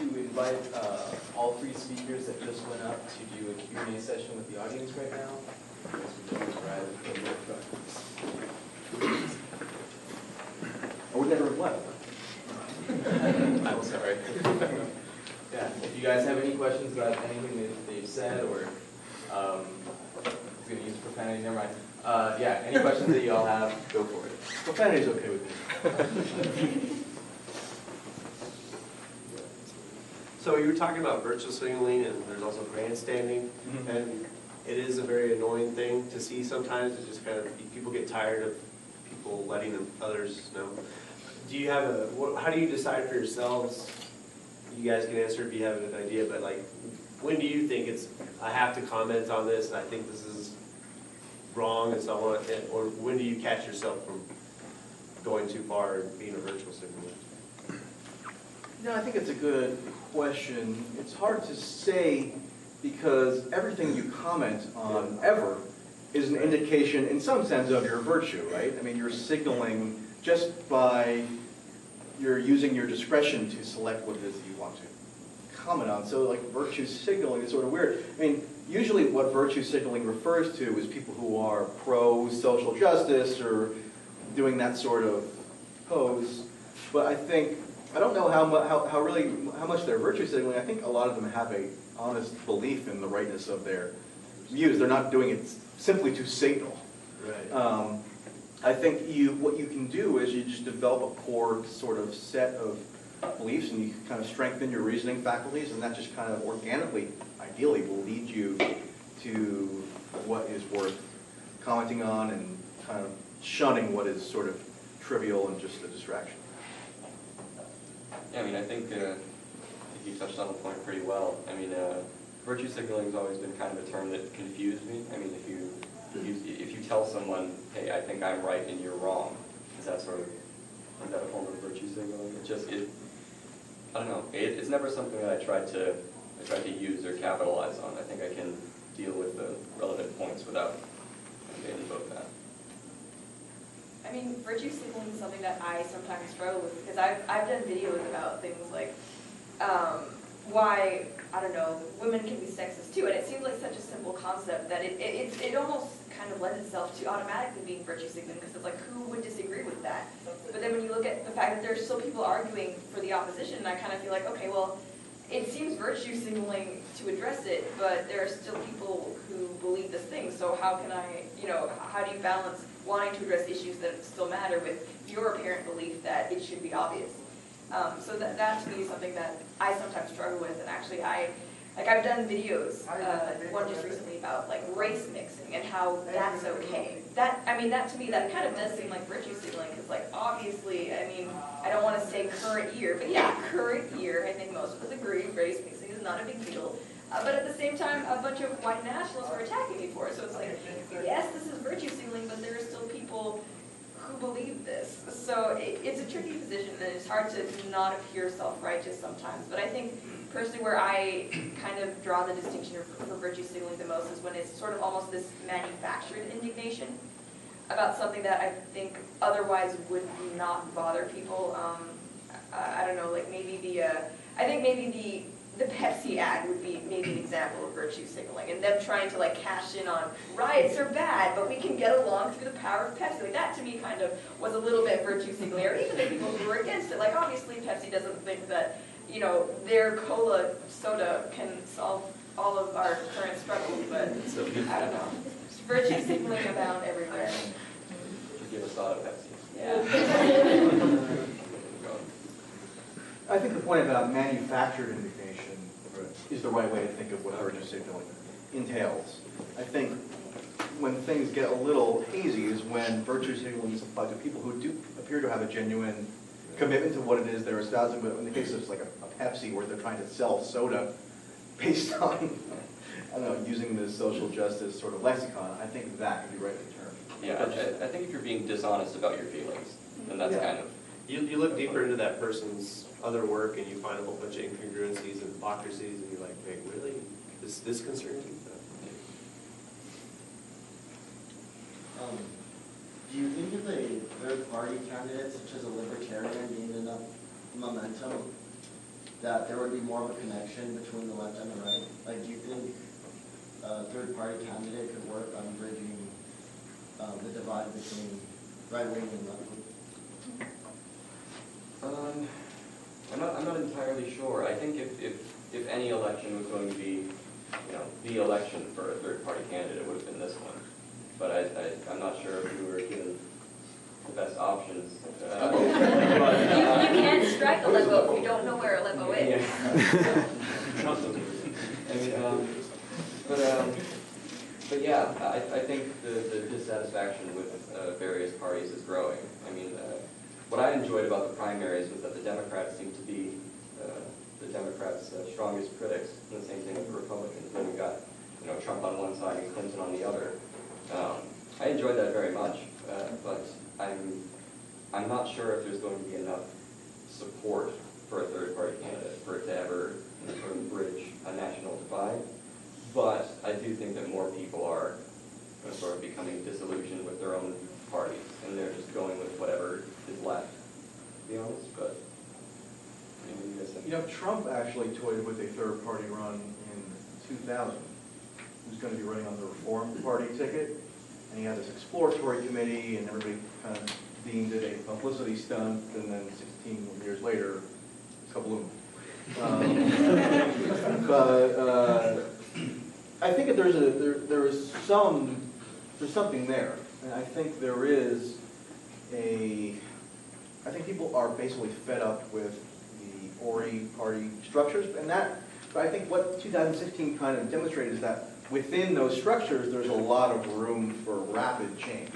to invite all three speakers that just went up to do a Q&A session with the audience right now. I would never have left. I'm sorry. Yeah, if you guys have any questions about anything that they've said, or I was going to use profanity, never mind. Yeah, any questions that you all have, go for it. Profanity is okay with me. So you were talking about virtual signaling, and there's also grandstanding, and it is a very annoying thing to see sometimes. It's just kind of, people get tired of people letting others know. Do you have how do you decide for yourselves? You guys can answer if you have an idea, but like, when do you think I have to comment on this, and I think this is wrong, and so on, or when do you catch yourself from going too far and being a virtual signaler? No, I think it's a good question. It's hard to say because everything you comment on ever is an indication, in some sense, of your virtue, right? I mean, you're signaling just by you're using your discretion to select what it is that you want to comment on. So, like, virtue signaling is sort of weird. I mean, usually what virtue signaling refers to is people who are pro-social justice or doing that sort of pose. But I don't know how much they're virtue signaling. I think a lot of them have a honest belief in the rightness of their views. They're not doing it simply to signal. Right. I think what you can do is you just develop a core sort of set of beliefs, and you kind of strengthen your reasoning faculties, and that just kind of organically, ideally, will lead you to what is worth commenting on and kind of shunning what is sort of trivial and just a distraction. Yeah, I mean, I think you touched on the point pretty well. I mean, virtue signaling has always been kind of a term that confused me. I mean, if you tell someone, hey, I think I'm right and you're wrong, is that a form of virtue signaling? I don't know. It's never something that I tried to use or capitalize on. I think I can deal with the relevant points without invoke that. I mean, virtue signaling is something that I sometimes struggle with because I've done videos about things like why, I don't know, women can be sexist too, and it seems like such a simple concept that it almost kind of lends itself to automatically being virtue signaling because it's like, who would disagree with that? But then when you look at the fact that there's still people arguing for the opposition, and I kind of feel like, okay, well, it seems virtue signaling to address it, but there are still people who believe this thing, so how can I, how do you balance wanting to address issues that still matter with your apparent belief that it should be obvious? So that to me is something that I sometimes struggle with, and actually I've done videos, one just recently about like race mixing and how that's okay. That to me, that kind of does seem like virtue signaling, because like obviously, I mean, I don't want to say current year, but yeah, current year, I think most of us agree race mixing is not a big deal. But at the same time, a bunch of white nationalists were attacking me for it. So it's like, yes, this is virtue signaling, but there are still people who believe this. So it's a tricky position, and it's hard to not appear self-righteous sometimes. But I think personally where I kind of draw the distinction for virtue signaling the most is when it's sort of almost this manufactured indignation about something that I think otherwise would not bother people. I don't know, like maybe I think maybe the Pepsi ad would be maybe an example of virtue signaling, and them trying to like cash in on riots are bad, but we can get along through the power of Pepsi. Like that to me kind of was a little bit virtue signaling, or even the people who were against it. Like obviously Pepsi doesn't think that, their cola soda can solve all of our current struggles, but I don't know. Virtue signaling abound everywhere. Just give a soda Pepsi. Yeah. I think the point about manufactured indignation is the right way to think of what virtue signaling entails. I think when things get a little hazy is when virtue signaling is applied to people who do appear to have a genuine commitment to what it is they're espousing, but in the case of like a Pepsi where they're trying to sell soda based on, I don't know, using the social justice sort of lexicon, I think that could be rightly termed. Yeah, I think if you're being dishonest about your feelings, then that's kind of... You look deeper into that person's other work and you find a whole bunch of incongruencies and hypocrisies, and you're like, wait, really? This concerns you? Do you think if a third-party candidate, such as a libertarian, gained enough momentum that there would be more of a connection between the left and the right? Like, do you think a third-party candidate could work on bridging the divide between right-wing and left-wing? I'm not entirely sure. I think if any election was going to be, the election for a third-party candidate, it would have been this one. But I'm not sure if we were given the best options. You can't strike a Lebo if you don't know where a Lebo is. Yeah. I mean, but yeah, I think the dissatisfaction with various parties is growing. I mean, what I enjoyed about the primaries was that the Democrats seemed to be the Democrats' strongest critics, and the same thing with the Republicans. When we got, Trump on one side and Clinton on the other. I enjoyed that very much, but I'm not sure if there's going to be enough support for a third-party candidate for it to ever sort of bridge a national divide. But I do think that more people are sort of becoming disillusioned with their own parties, and they're just going with whatever is left, to be honest. But you guys think? Trump actually toyed with a third-party run in 2000. He was going to be running on the Reform Party ticket, and he had this exploratory committee, and everybody kind of deemed it a publicity stunt, and then 16 years later, kabloom. But I think that there's something there, and I think there is I think people are basically fed up with the Ori party structures, but I think what 2016 kind of demonstrated is that within those structures, there's a lot of room for rapid change.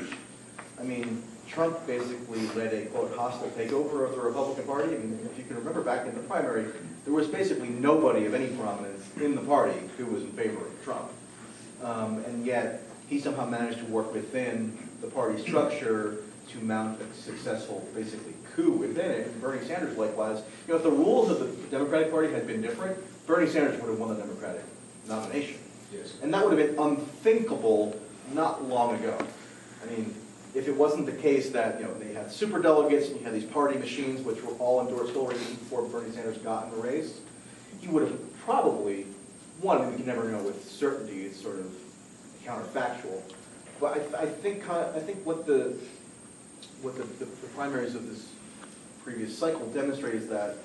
I mean, Trump basically led a, quote, hostile takeover of the Republican Party. I mean, if you can remember back in the primary, there was basically nobody of any prominence in the party who was in favor of Trump. And yet, he somehow managed to work within the party structure to mount a successful, basically, coup within it. And Bernie Sanders, likewise. If the rules of the Democratic Party had been different, Bernie Sanders would have won the Democratic nomination. Yes. And that would have been unthinkable not long ago. I mean, if it wasn't the case that they had superdelegates and you had these party machines which were all endorsed Hillary before Bernie Sanders got in the race, he would have probably won. We can never know with certainty. It's sort of counterfactual. But I think what the primaries of this previous cycle demonstrate is that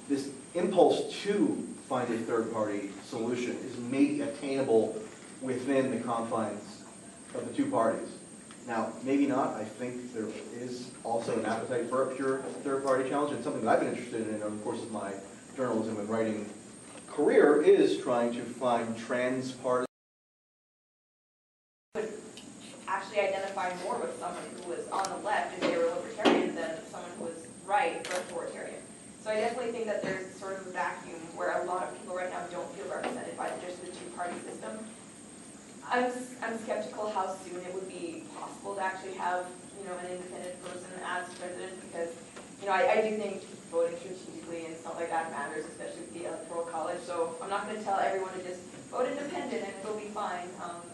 this impulse to find a third-party solution is maybe attainable within the confines of the two parties. Now, maybe not. I think there is also an appetite for a pure third-party challenge, and something that I've been interested in over the course of my journalism and writing career is trying to find trans-partisan. Actually identify more with someone who was on the left and they were libertarian than someone who was right or authoritarian. So I definitely think that there's sort of a vacuum where a lot of people right now don't feel represented by just the two-party system. I'm skeptical how soon it would be possible to actually have an independent person as president, because I do think voting strategically and stuff like that matters, especially with the Electoral College. So I'm not going to tell everyone to just vote independent and it'll be fine,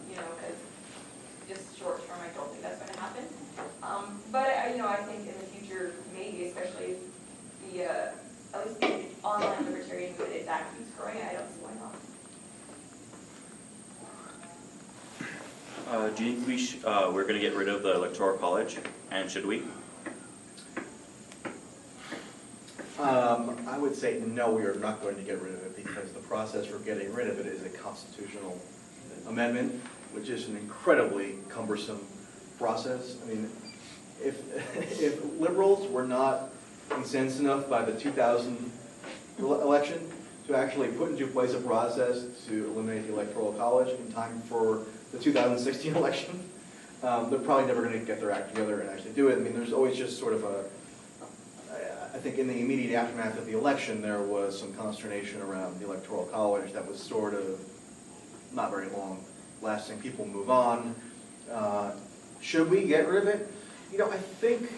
because just short term I don't think that's going to happen. But I think in the future maybe, especially if at least the online libertarian movement, if that keeps growing, I don't see why not. Do you think we're going to get rid of the Electoral College, and should we? I would say no, we are not going to get rid of it, because the process for getting rid of it is a constitutional amendment, which is an incredibly cumbersome process. I mean, if liberals were not incensed enough by the 2000 election to actually put into place a process to eliminate the Electoral College in time for the 2016 election, they're probably never going to get their act together and actually do it. I mean, there's always just sort of I think in the immediate aftermath of the election, there was some consternation around the Electoral College that was sort of not very long lasting. People move on. Should we get rid of it? I think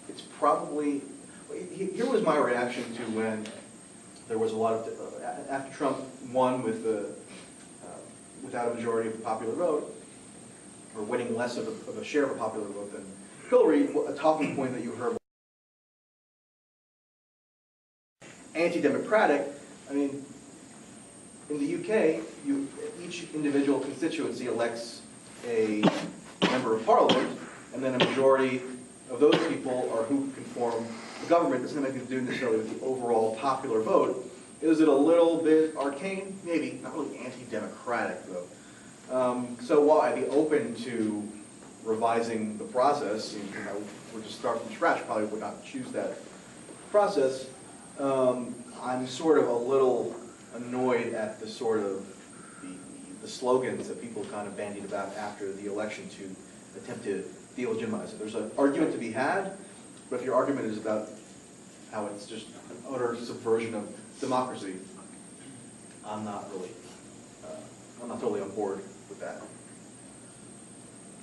it's probably, here was my reaction to when there was a lot of, after Trump won with without a majority of the popular vote, or winning less of a share of a popular vote than Hillary, a talking point that you heard. anti-democratic, I mean, in the UK, each individual constituency elects a member of parliament, and then a majority of those people are who can form the government. It doesn't have anything to do necessarily with the overall popular vote. Is it a little bit arcane? Maybe. Not really anti-democratic, though. So while I'd be open to revising the process, you know, we're just start from scratch, probably would not choose that process. I'm sort of a little annoyed at the sort of the slogans that people kind of bandied about after the election to attempt to delegitimize it. There's an argument to be had, but if your argument is about how it's just an utter subversion of democracy, I'm not totally on board with that.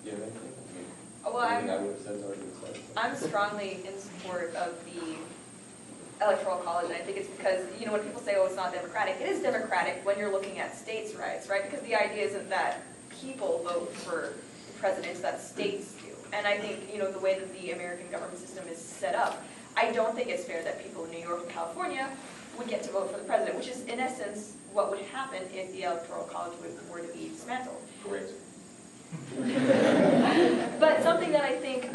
Yeah, I think, Well, anything I would have said is already been said. I'm strongly in support of the electoral college, and I think it's because, you know, when people say, oh, it's not democratic, it is democratic when you're looking at states' rights, right? Because the idea isn't that people vote for the president, it's that states do. And I think, you know, the way that the American government system is set up, I don't think it's fair that people in New York and California would get to vote for the president, which is, in essence, what would happen if the electoral college were to be dismantled. Great. But something that I think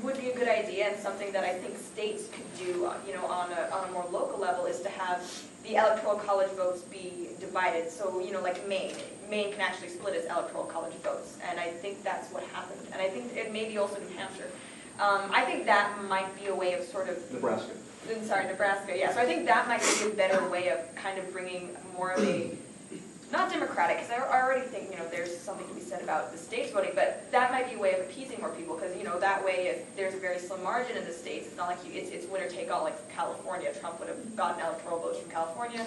would be a good idea, and something that I think states could do, you know, on a more local level, is to have the electoral college votes be divided. So, you know, like Maine can actually split its electoral college votes, and I think that's what happened. And I think it may be also New Hampshire. I think that might be a way of sort of Nebraska. Sorry, Nebraska. Yeah. So I think that might be a better way of kind of bringing more of a not democratic, because I already think, you know, there's something to be said about the states voting, but that might be a way of appeasing more people, because, you know, that way if there's a very slim margin in the states, it's not like it's winner take all like California. Trump would have gotten electoral votes from California.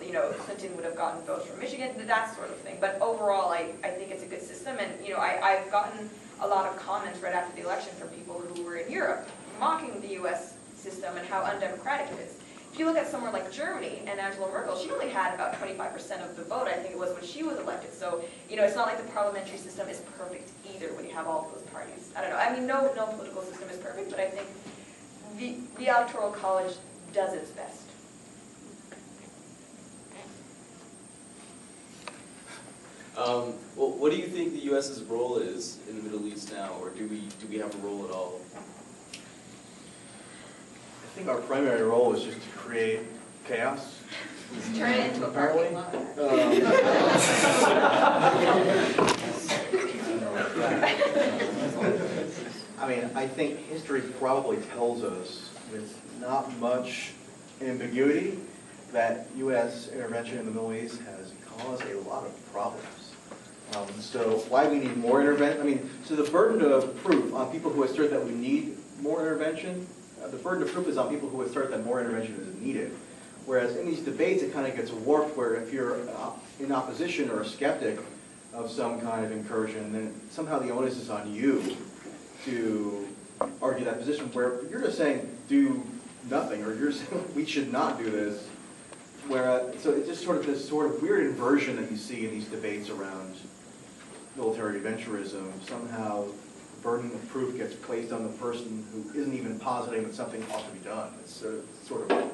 You know, Clinton would have gotten votes from Michigan, that sort of thing. But overall, I think it's a good system, and, you know, I've gotten a lot of comments right after the election from people who were in Europe mocking the U.S. system and how undemocratic it is. If you look at somewhere like Germany and Angela Merkel, she only had about 25% of the vote, I think it was, when she was elected. So, you know, it's not like the parliamentary system is perfect either when you have all of those parties. I don't know. I mean, no political system is perfect, but I think the electoral college does its best. Well, what do you think the U.S.'s role is in the Middle East now, or do we have a role at all? I think our primary role is just to create chaos. Turn it into a parking lot. I mean, I think history probably tells us, with not much ambiguity, that U.S. intervention in the Middle East has caused a lot of problems. So why we need more intervention? I mean, so the burden of proof on people who assert that we need more intervention, the burden of proof is on people who assert that more intervention is needed. Whereas in these debates, it kind of gets warped where if you're in opposition or a skeptic of some kind of incursion, then somehow the onus is on you to argue that position, where you're just saying do nothing, or you're saying we should not do this. So it's just sort of this sort of weird inversion that you see in these debates around military adventurism. Somehow the burden of proof gets placed on the person who isn't even positing that something ought to be done. It's sort of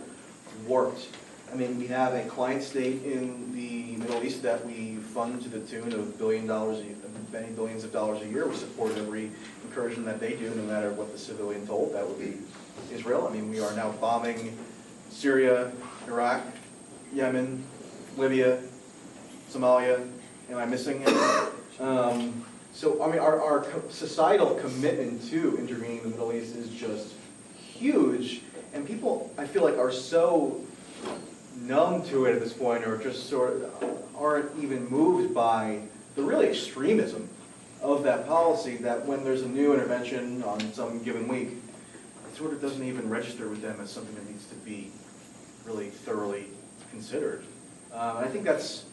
warped. I mean, we have a client state in the Middle East that we fund to the tune of many billions of dollars a year. We support every incursion that they do, no matter what the civilian told. That would be Israel. I mean, we are now bombing Syria, Iraq, Yemen, Libya, Somalia. Am I missing it? So, I mean, our societal commitment to intervening in the Middle East is just huge. And people, I feel like, are so numb to it at this point, or just sort of aren't even moved by the really extremism of that policy, that when there's a new intervention on some given week, it sort of doesn't even register with them as something that needs to be really thoroughly considered. I think that's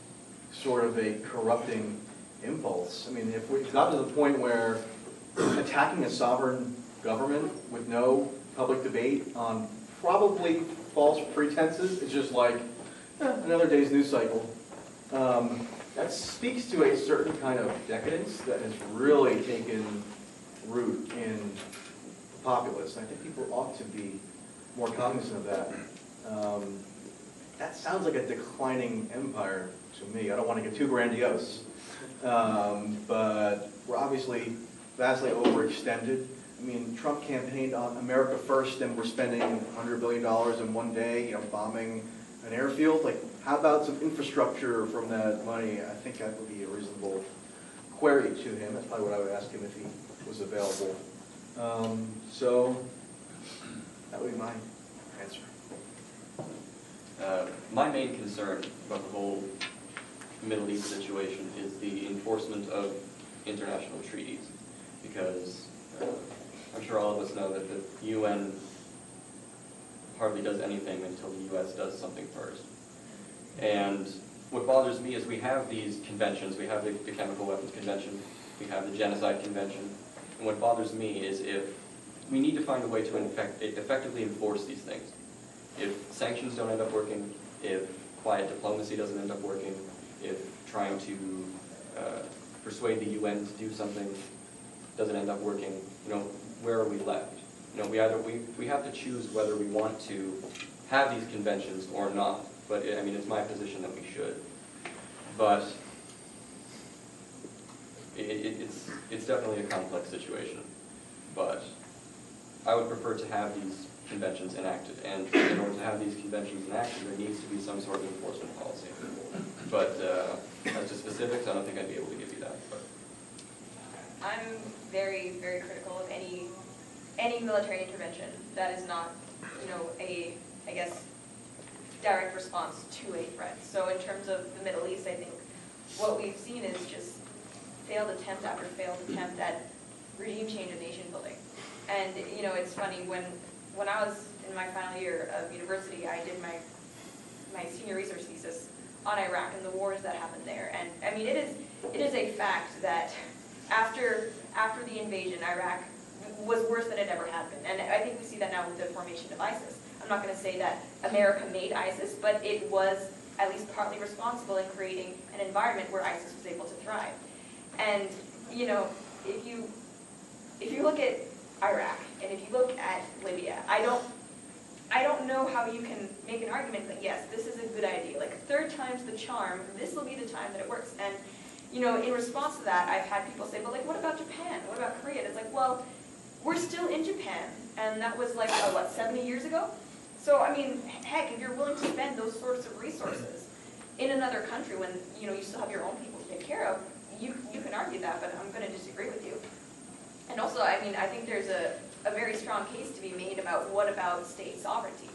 sort of a corrupting impulse. I mean, if we've got to the point where attacking a sovereign government with no public debate on probably false pretenses is just like another day's news cycle. That speaks to a certain kind of decadence that has really taken root in the populace. I think people ought to be more cognizant of that. That sounds like a declining empire to me. I don't want to get too grandiose, but we're obviously vastly overextended. I mean, Trump campaigned on America first, and we're spending $100 billion in one day, you know, bombing an airfield. Like, how about some infrastructure from that money? I think that would be a reasonable query to him. That's probably what I would ask him if he was available. So that would be my answer. My main concern about the whole Middle East situation is the enforcement of international treaties, because I'm sure all of us know that the UN hardly does anything until the US does something first. And what bothers me is we have these conventions. We have the Chemical Weapons Convention, we have the Genocide Convention, and what bothers me is if we need to find a way to effectively enforce these things. If sanctions don't end up working, if quiet diplomacy doesn't end up working, if trying to persuade the UN to do something doesn't end up working, you know, where are we left? You know, we have to choose whether we want to have these conventions or not. But I mean, it's my position that we should. But it's definitely a complex situation. But I would prefer to have these conventions enacted, and in order to have these conventions enacted, there needs to be some sort of enforcement policy. But as to specifics, I don't think I'd be able to give you that. But I'm very, very critical of any military intervention that is not, you know, I guess, direct response to a threat. So in terms of the Middle East, I think what we've seen is just failed attempt after failed attempt at regime change and nation building. And you know, it's funny, when I was in my final year of university, I did my senior research thesis on Iraq and the wars that happened there. And I mean, it is a fact that after the invasion, Iraq was worse than it ever had been. And I think we see that now with the formation of ISIS. I'm not going to say that America made ISIS, but it was at least partly responsible in creating an environment where ISIS was able to thrive. And you know, if you look at Iraq and if you look at Libya, I don't know how you can make an argument that yes, this is a good idea. Like, third time's the charm. This will be the time that it works. And you know, in response to that, I've had people say, "But like, what about Japan? What about Korea?" And it's like, well, we're still in Japan, and that was like what, 70 years ago. So I mean, heck, if you're willing to spend those sorts of resources in another country when you know you still have your own people to take care of, you can argue that. But I'm going to disagree with you. And also, I mean, I think there's a very strong case to be made about what about state sovereignty,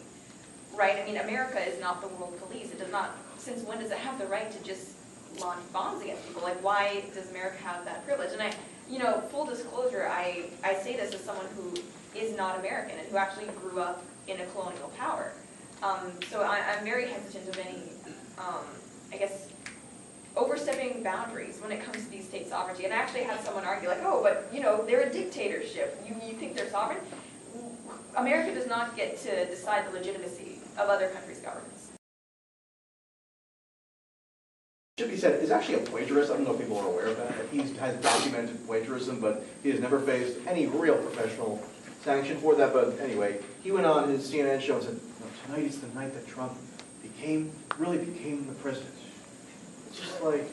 right? I mean, America is not the world police. It does not. Since when does it have the right to just launch bombs against people? Like, why does America have that privilege? And you know, full disclosure, I say this as someone who is not American and who actually grew up in a colonial power. So I'm very hesitant of any, I guess, overstepping boundaries when it comes to these state sovereignty. And I actually had someone argue, like, oh, but you know, they're a dictatorship. You think they're sovereign? America does not get to decide the legitimacy of other countries' governments. Should be said, is actually a plagiarist. I don't know if people are aware of that. He has documented plagiarism, but he has never faced any real professional sanction for that. But anyway, he went on his CNN show and said, no, tonight is the night that Trump really became the president. It's just like,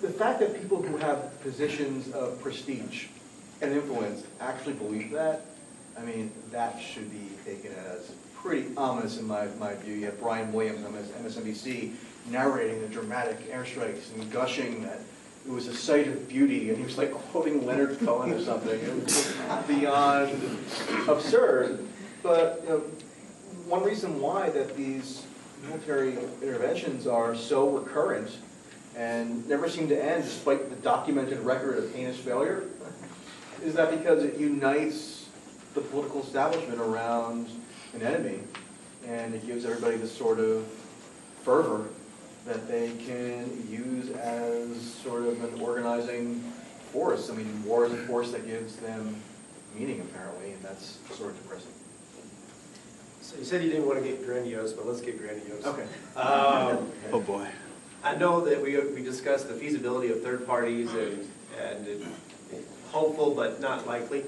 the fact that people who have positions of prestige and influence actually believe that, I mean, that should be taken as pretty ominous in my view. You have Brian Williams on MSNBC narrating the dramatic airstrikes and gushing that it was a sight of beauty, and he was like quoting Leonard Cohen or something. It was just beyond absurd. But you know, one reason why that these military interventions are so recurrent and never seem to end despite the documented record of heinous failure is that because it unites the political establishment around an enemy, and it gives everybody this sort of fervor that they can use as sort of an organizing force. I mean, war is a force that gives them meaning, apparently, and that's sort of depressing. So you said you didn't want to get grandiose, but let's get grandiose. Okay. Oh boy. I know that we discussed the feasibility of third parties and hopeful but not likely.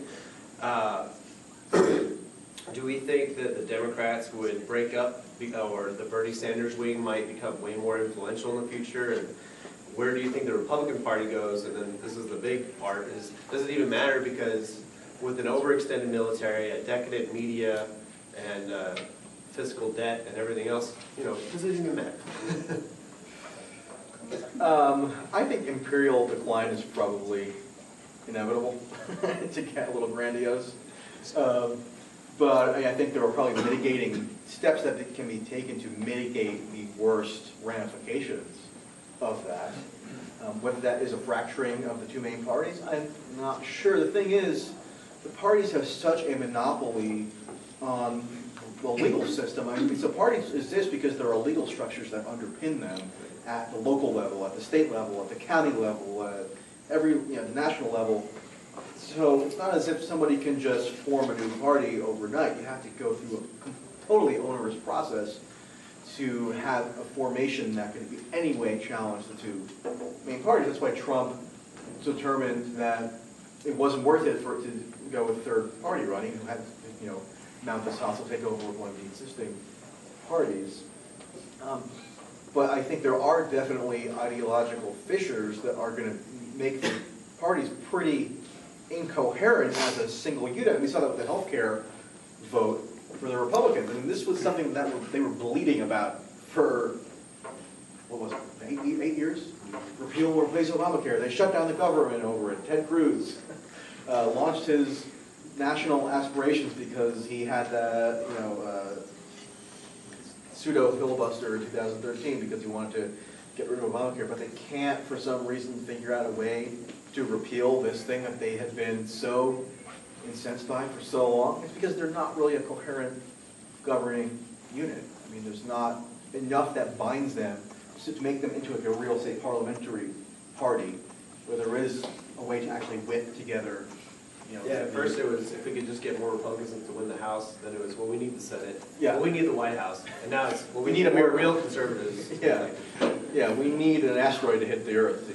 Do we think that the Democrats would break up, or the Bernie Sanders wing might become way more influential in the future? And where do you think the Republican Party goes? And then this is the big part, is does it even matter? Because with an overextended military, a decadent media, and fiscal debt and everything else, does it even matter? I think imperial decline is probably inevitable, to get a little grandiose. But I think there are probably mitigating steps that can be taken to mitigate the worst ramifications of that. Whether that is a fracturing of the two main parties, I'm not sure. The thing is, the parties have such a monopoly on the legal system. I mean, so parties exist because there are legal structures that underpin them at the local level, at the state level, at the county level, at the national level. So it's not as if somebody can just form a new party overnight. You have to go through a totally onerous process to have a formation that can in any way challenge the two main parties. That's why Trump determined that it wasn't worth it for it to go with a third party running, who had mount this hostile takeover of one of the existing parties. But I think there are definitely ideological fissures that are going to make the parties pretty incoherent as a single unit. We saw that with the healthcare vote for the Republicans. I mean, this was something that they were bleeding about for, what was it, 8 years? Repeal or replace Obamacare. They shut down the government over it. Ted Cruz launched his national aspirations because he had pseudo filibuster in 2013 because he wanted to get rid of Obamacare, but they can't, for some reason, figure out a way to repeal this thing that they had been so incensed by for so long. It's because they're not really a coherent governing unit. I mean, there's not enough that binds them to make them into a real, say, parliamentary party, where there is a way to actually whip together. Yeah, at first it was, if we could just get more Republicans to win the House, then it was, well, we need the Senate. Yeah. Well, we need the White House. And now it's, well, we need need a more miracle. real conservatives. Yeah. Yeah, we need an asteroid to hit the Earth.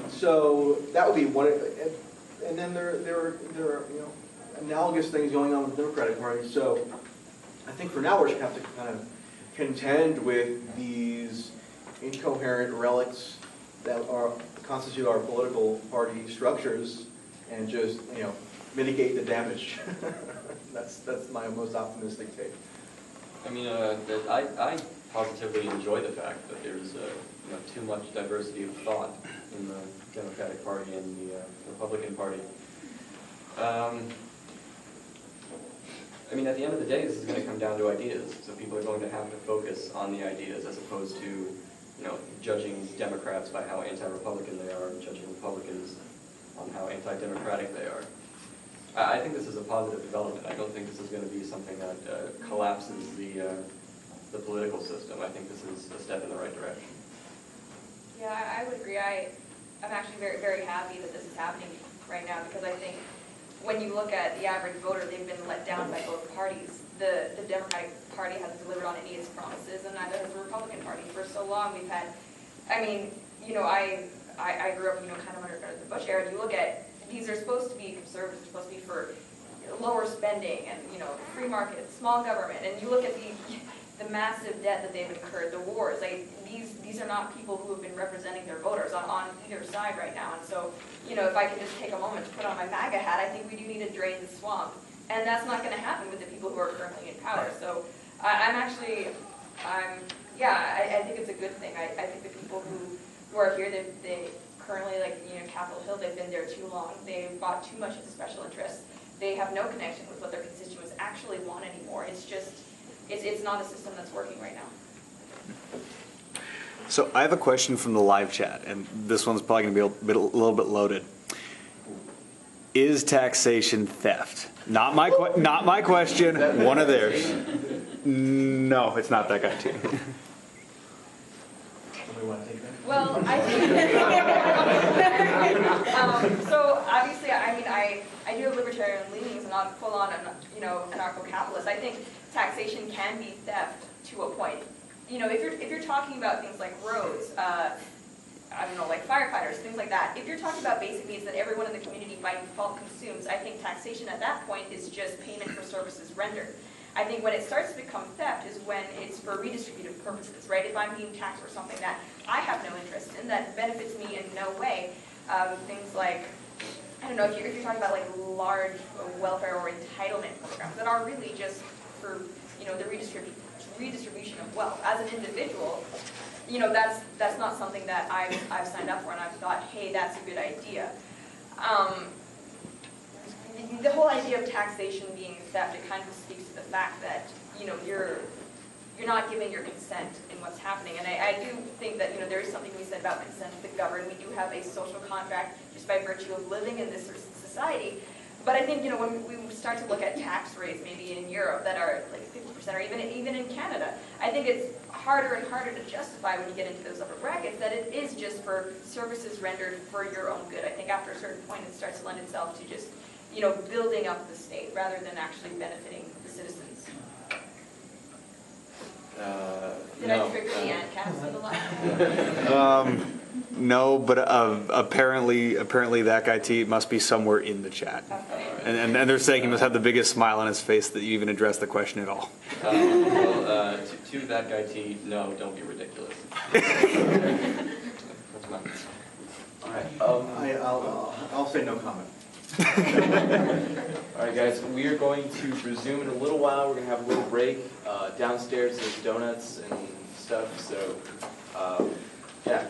So that would be one. And then there are analogous things going on with the Democratic Party. So I think for now we're just going to have to kind of contend with these incoherent relics that constitute our political party structures, and just mitigate the damage. That's my most optimistic take. I mean, I positively enjoy the fact that there's too much diversity of thought in the Democratic Party and the Republican Party. I mean, at the end of the day, this is going to come down to ideas. So people are going to have to focus on the ideas as opposed to judging Democrats by how anti-Republican they are, and judging Republicans on how anti-democratic they are. I think this is a positive development. I don't think this is going to be something that collapses the political system. I think this is a step in the right direction. Yeah, I would agree. I'm actually very, very happy that this is happening right now, because I think when you look at the average voter, they've been let down by both parties. The Democratic Party hasn't delivered on any of its promises, and neither has the Republican Party. For so long, we've had, I grew up, kind of under the Bush era. You look at, these are supposed to be conservative, they're supposed to be for lower spending and, free market, small government. And you look at the massive debt that they've incurred, the wars. These are not people who have been representing their voters on either side right now. And so, if I can just take a moment to put on my MAGA hat, I think we do need to drain the swamp. And that's not going to happen with the people who are currently in power. So I think it's a good thing. I think the people who are here, they currently, Capitol Hill, they've been there too long. They've bought too much of the special interests. They have no connection with what their constituents actually want anymore. It's just, it's not a system that's working right now. So I have a question from the live chat, and this one's probably going to be a little bit loaded. Is taxation theft? Not my question. One of theirs. No, it's not that guy too. Somebody want to take that? Well, I think, so obviously, I do have libertarian leanings and not full on, anarcho-capitalist. I think taxation can be theft to a point. If you're talking about things like roads, firefighters, things like that. If you're talking about basic needs that everyone in the community by default consumes, I think taxation at that point is just payment for services rendered. I think when it starts to become theft is when it's for redistributive purposes, right? If I'm being taxed for something that I have no interest in, that benefits me in no way, things like, I don't know, if you're talking about like large welfare or entitlement programs that are really just for, you know, the redistribution of wealth. As an individual, you know, that's not something that I've signed up for and I've thought, hey, that's a good idea. The whole idea of taxation being theft, it kind of speaks to the fact that, you know, you're not giving your consent in what's happening. And I do think that, you know, there is something we said about consent to govern. We do have a social contract just by virtue of living in this society. But I think, you know, when we start to look at tax rates, maybe in Europe, that are like 50% or even in Canada, I think it's harder and harder to justify when you get into those upper brackets that it is just for services rendered for your own good. I think after a certain point it starts to lend itself to just, you know, building up the state rather than actually benefiting the citizens. Did I trigger the Aunt Cassie a lot? No, but apparently that guy T must be somewhere in the chat. Okay. And they're saying he must have the biggest smile on his face that you even addressed the question at all. Well, to that guy T, no, don't be ridiculous. That's my answer. All right. I'll say no comment. All right, guys, we are going to resume in a little while. We're going to have a little break. Downstairs there's donuts and stuff, so yeah.